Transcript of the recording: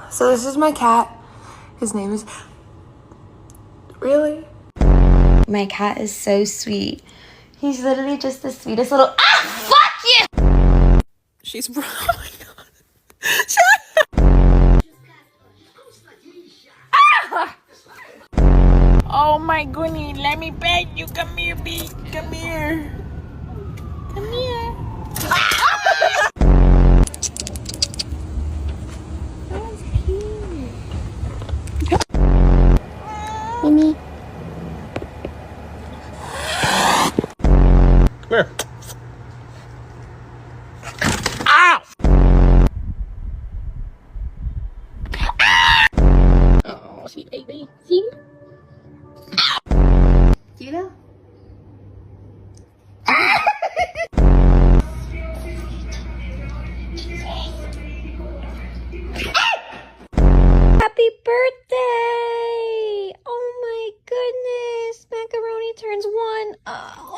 So this is my cat. His name is... Really? My cat is so sweet. He's literally just the sweetest little... Ah! Fuck you! She's... Oh my god. Oh my goodness, let me pet you. Come here, B. Come here. Come here. That was cute. Mimi. Come here. Ow! Oh, she ate me. See? Gina? Happy birthday! Oh my goodness! Macaroni turns 1. Oh.